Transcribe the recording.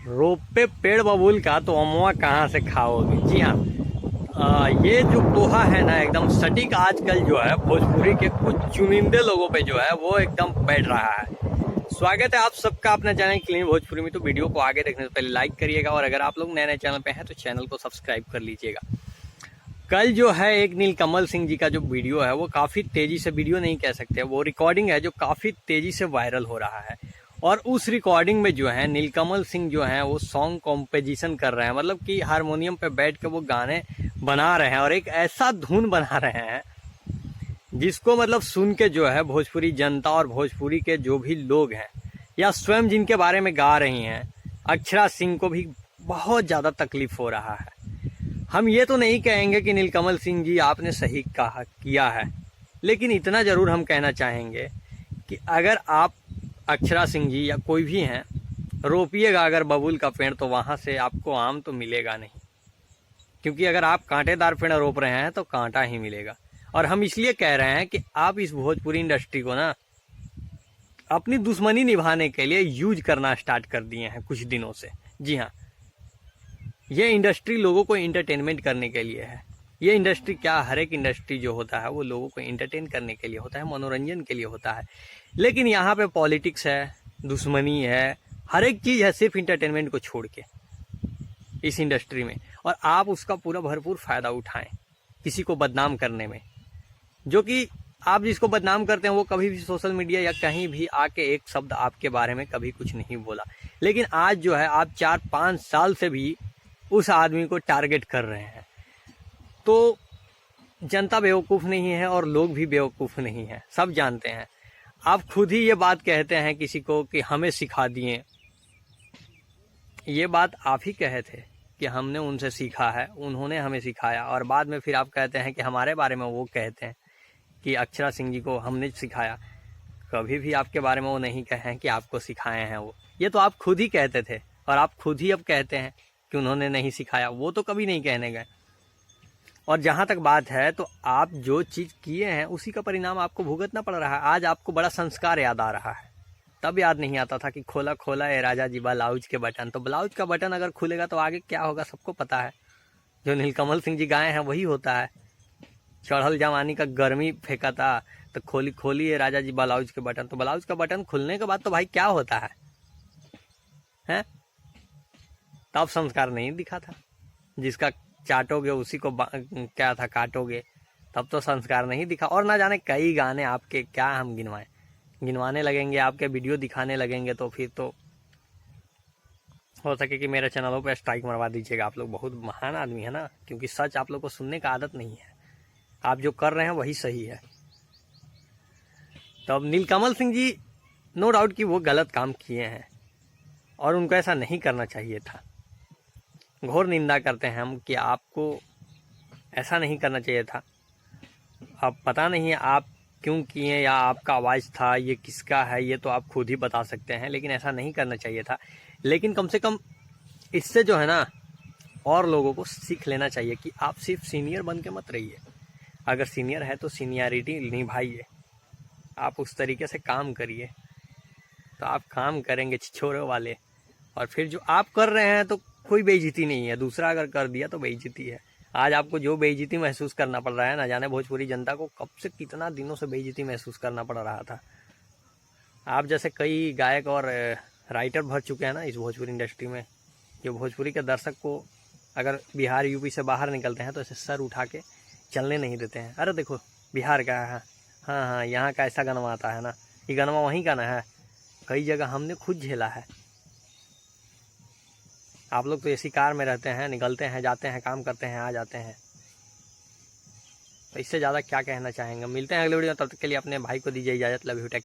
रोप पे पेड़ बबूल का तो अमवा कहाँ से खाओगे। जी हाँ, ये जो पोहा है ना एकदम सटीक आजकल जो है भोजपुरी के कुछ चुनिंदे लोगों पे जो है वो एकदम बैठ रहा है। स्वागत है आप सबका अपने चैनल क्लीन भोजपुरी में। तो वीडियो को आगे देखने से पहले लाइक करिएगा और अगर आप लोग नए नए चैनल पे हैं तो चैनल को सब्सक्राइब कर लीजिएगा। कल जो है एक नीलकमल सिंह जी का जो वीडियो है वो काफ़ी तेज़ी से, वीडियो नहीं कह सकते, वो रिकॉर्डिंग है जो काफ़ी तेज़ी से वायरल हो रहा है। और उस रिकॉर्डिंग में जो है नीलकमल सिंह जो है वो सॉन्ग कॉम्पोजिशन कर रहे हैं, मतलब कि हारमोनियम पे बैठ के वो गाने बना रहे हैं और एक ऐसा धुन बना रहे हैं जिसको मतलब सुन के जो है भोजपुरी जनता और भोजपुरी के जो भी लोग हैं या स्वयं जिनके बारे में गा रही हैं अक्षरा सिंह को भी बहुत ज़्यादा तकलीफ हो रहा है। हम ये तो नहीं कहेंगे कि नीलकमल सिंह जी आपने सही कहा किया है, लेकिन इतना ज़रूर हम कहना चाहेंगे कि अगर आप अक्षरा सिंह जी या कोई भी हैं रोपिएगा अगर बबूल का पेड़ तो वहाँ से आपको आम तो मिलेगा नहीं, क्योंकि अगर आप कांटेदार पेड़ रोप रहे हैं तो कांटा ही मिलेगा। और हम इसलिए कह रहे हैं कि आप इस भोजपुरी इंडस्ट्री को ना अपनी दुश्मनी निभाने के लिए यूज करना स्टार्ट कर दिए हैं कुछ दिनों से। जी हाँ, ये इंडस्ट्री लोगों को इंटरटेनमेंट करने के लिए है। ये इंडस्ट्री क्या, हर एक इंडस्ट्री जो होता है वो लोगों को इंटरटेन करने के लिए होता है, मनोरंजन के लिए होता है। लेकिन यहाँ पे पॉलिटिक्स है, दुश्मनी है, हर एक चीज़ है सिर्फ इंटरटेनमेंट को छोड़ के इस इंडस्ट्री में। और आप उसका पूरा भरपूर फ़ायदा उठाएं किसी को बदनाम करने में, जो कि आप जिसको बदनाम करते हैं वो कभी भी सोशल मीडिया या कहीं भी आके एक शब्द आपके बारे में कभी कुछ नहीं बोला। लेकिन आज जो है आप 4-5 साल से भी उस आदमी को टारगेट कर रहे हैं। तो जनता बेवकूफ़ नहीं है और लोग भी बेवकूफ़ नहीं है, सब जानते हैं। आप खुद ही ये बात कहते हैं किसी को कि हमें सिखा दिए, ये बात आप ही कहे थे कि हमने उनसे सीखा है, उन्होंने हमें सिखाया, और बाद में फिर आप कहते हैं कि हमारे बारे में वो कहते हैं कि अक्षरा सिंह जी को हमने सिखाया। कभी भी आपके बारे में वो नहीं कहे हैं कि आपको सिखाए हैं वो, ये तो आप खुद ही कहते थे और आप खुद ही अब कहते हैं कि उन्होंने नहीं सिखाया, वो तो कभी नहीं कहने गए। और जहाँ तक बात है तो आप जो चीज़ किए हैं उसी का परिणाम आपको भुगतना पड़ रहा है। आज आपको बड़ा संस्कार याद आ रहा है, तब याद नहीं आता था कि खोला खोला ए राजा जी ब्लाउज के बटन। तो ब्लाउज का बटन अगर खुलेगा तो आगे क्या होगा सबको पता है। जो नीलकमल सिंह जी गाए हैं वही होता है। चढ़ल जवानी का गर्मी फेंका था तो खोली खोली ए राजा जी ब्लाउज के बटन। तो ब्लाउज का बटन खुलने के बाद तो भाई क्या होता है, हैं? तब संस्कार नहीं दिखा था। जिसका चाटोगे उसी को क्या था काटोगे, तब तो संस्कार नहीं दिखा। और ना जाने कई गाने आपके क्या हम गिनवाने लगेंगे, आपके वीडियो दिखाने लगेंगे तो फिर तो हो सके कि मेरे चैनलों पे स्ट्राइक मरवा दीजिएगा। आप लोग बहुत महान आदमी है ना, क्योंकि सच आप लोग को सुनने का आदत नहीं है। आप जो कर रहे हैं वही सही है। तो अब नीलकमल सिंह जी नो डाउट कि वो गलत काम किए हैं और उनको ऐसा नहीं करना चाहिए था। घोर निंदा करते हैं हम कि आपको ऐसा नहीं करना चाहिए था। अब पता नहीं आप क्यों किए या आपका आवाज़ था, ये किसका है ये तो आप खुद ही बता सकते हैं, लेकिन ऐसा नहीं करना चाहिए था। लेकिन कम से कम इससे जो है ना और लोगों को सीख लेना चाहिए कि आप सिर्फ सीनियर बन के मत रहिए। अगर सीनियर है तो सीनियरिटी निभाइए, आप उस तरीके से काम करिए तो आप काम करेंगे छिछोरे वाले। और फिर जो आप कर रहे हैं तो कोई बेइज्जती नहीं है, दूसरा अगर कर दिया तो बेइज्जती है। आज आपको जो बेइज्जती महसूस करना पड़ रहा है ना जाने भोजपुरी जनता को कब से कितना दिनों से बेइज्जती महसूस करना पड़ रहा था। आप जैसे कई गायक और राइटर भर चुके हैं ना इस भोजपुरी इंडस्ट्री में, जो भोजपुरी के दर्शक को अगर बिहार यूपी से बाहर निकलते हैं तो ऐसे सर उठा के चलने नहीं देते हैं। अरे देखो बिहार का है, हाँ हाँ यहाँ का ऐसा गनमा आता है ना, ये गनमा वहीं का ना है। कई जगह हमने खुद झेला है। आप लोग तो एसी कार में रहते हैं, निकलते हैं, जाते हैं, काम करते हैं, आ जाते हैं। तो इससे ज़्यादा क्या कहना चाहेंगे। मिलते हैं अगले वीडियो में, तब तक के लिए अपने भाई को दीजिए इजाज़त। Love you, take.